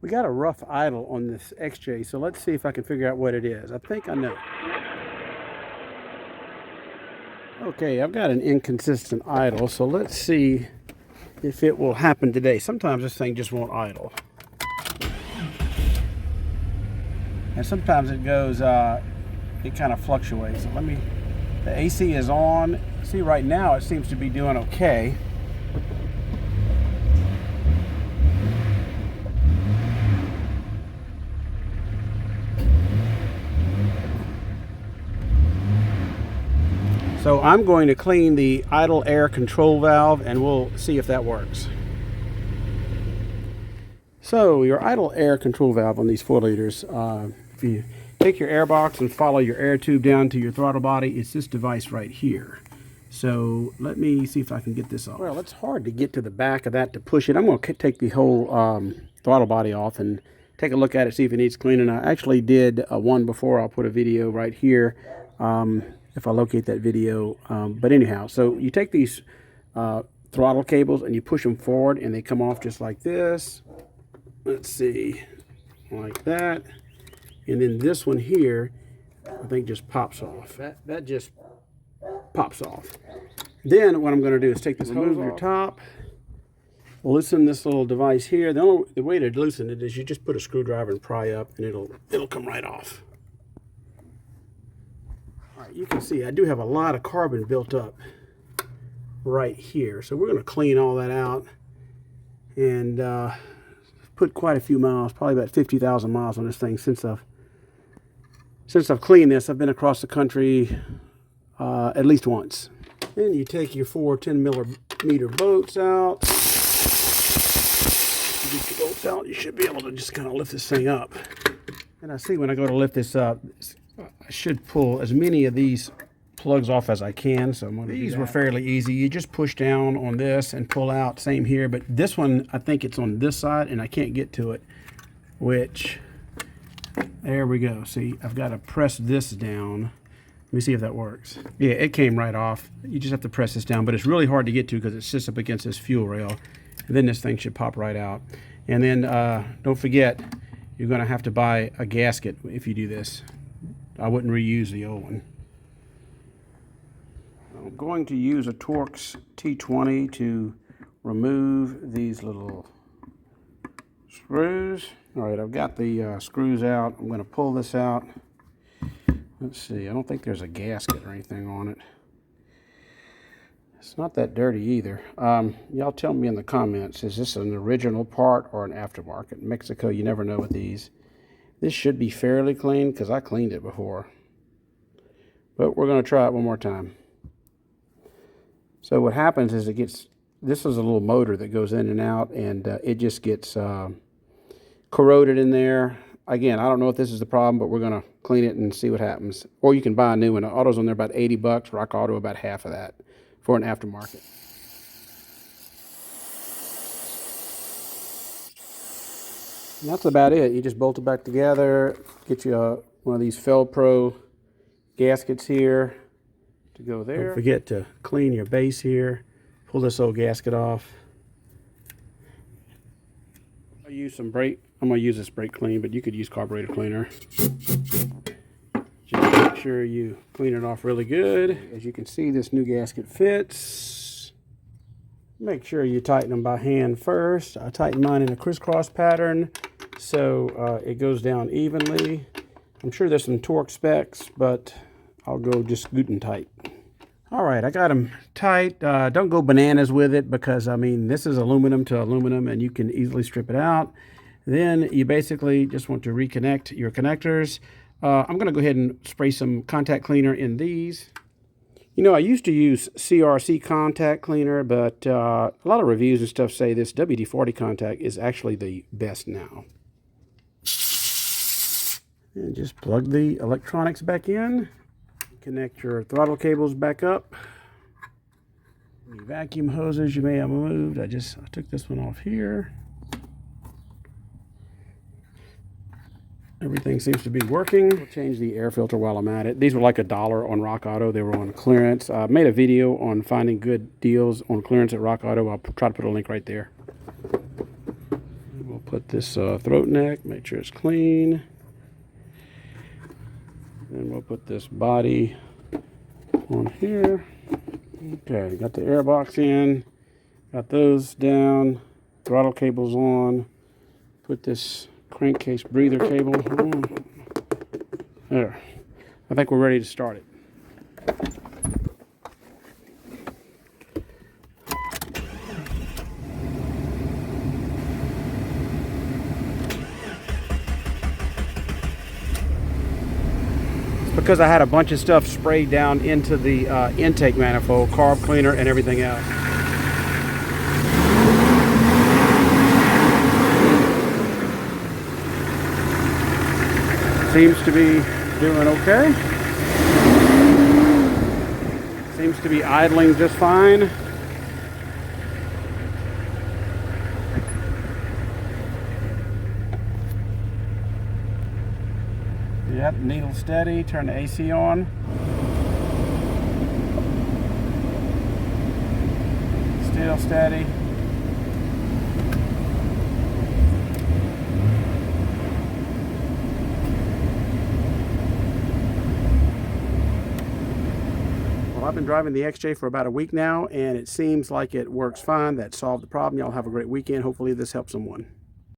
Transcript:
We got a rough idle on this XJ, so let's see if I can figure out what it is. I think I know. Okay, I've got an inconsistent idle, so let's see if it will happen today. Sometimes this thing just won't idle. And sometimes it goes, it kind of fluctuates. So the AC is on. See, right now it seems to be doing okay. So I'm going to clean the idle air control valve and we'll see if that works. So your idle air control valve on these 4 liters, if you take your air box and follow your air tube down to your throttle body, it's this device right here. So let me see if I can get this off. Well, it's hard to get to the back of that to push it. I'm going to take the whole throttle body off and take a look at it, see if it needs cleaning. I actually did one before. I'll put a video right here if I locate that video. But anyhow, so you take these throttle cables and you push them forward and they come off just like this. Let's see, like that. And then this one here, I think just pops off. That just pops off. Then what I'm going to do is take this hose off your top, loosen this little device here. The way to loosen it is you just put a screwdriver and pry up, and it'll come right off. All right, you can see I do have a lot of carbon built up right here, so we're going to clean all that out and put quite a few miles, probably about 50,000 miles on this thing since I've cleaned this. I've been across the country at least once. Then you take your 4 10-millimeter bolts out. You get your bolts out, you should be able to just kind of lift this thing up. And I see when I go to lift this up, I should pull as many of these plugs off as I can. So these were fairly easy. You just push down on this and pull out. Same here, but this one, I think it's on this side and I can't get to it, which, there we go. See, I've got to press this down. Let me see if that works. Yeah, it came right off. You just have to press this down, but it's really hard to get to because it sits up against this fuel rail. And then this thing should pop right out. And then don't forget, you're going to have to buy a gasket if you do this. I wouldn't reuse the old one. I'm going to use a Torx T20 to remove these little screws. All right, I've got the screws out. I'm going to pull this out. Let's see, I don't think there's a gasket or anything on it. It's not that dirty either. Y'all tell me in the comments, is this an original part or an aftermarket? In Mexico, you never know with these. This should be fairly clean because I cleaned it before. But we're going to try it one more time. So what happens is this is a little motor that goes in and out, and it just gets corroded in there. Again, I don't know if this is the problem, but we're going to clean it and see what happens. Or you can buy a new one. Auto's on there about 80 bucks. Rock Auto about half of that for an aftermarket. And that's about it. You just bolt it back together. Get you one of these Fel-Pro gaskets here to go there. Don't forget to clean your base here. Pull this old gasket off. I use some brake. I'm going to use this brake clean, but you could use carburetor cleaner. Just make sure you clean it off really good. As you can see, this new gasket fits. Make sure you tighten them by hand first. I tighten mine in a crisscross pattern so it goes down evenly. I'm sure there's some torque specs, but I'll go just good and tight. All right, I got them tight. Don't go bananas with it because, I mean, this is aluminum to aluminum and you can easily strip it out. Then you basically just want to reconnect your connectors. I'm going to go ahead and spray some contact cleaner in these. You know, I used to use CRC contact cleaner, but a lot of reviews and stuff say this WD-40 contact is actually the best now. And just plug the electronics back in. Connect your throttle cables back up. Any vacuum hoses you may have moved. I took this one off here. Everything seems to be working. I'll change the air filter while I'm at it. These were like $1 on Rock Auto. They were on clearance. I made a video on finding good deals on clearance at Rock Auto. I'll try to put a link right there. We'll put put this throat neck, make sure it's clean. Then we'll put this body on here. Okay, got the air box in, got those down, throttle cables on, put this crankcase breather cable on. There. I think we're ready to start it. Because I had a bunch of stuff sprayed down into the intake manifold, carb cleaner and everything else. Seems to be doing okay. Seems to be idling just fine. Yep, needle steady, turn the AC on. Still steady. Well, I've been driving the XJ for about a week now, and it seems like it works fine. That solved the problem. Y'all have a great weekend. Hopefully this helps someone.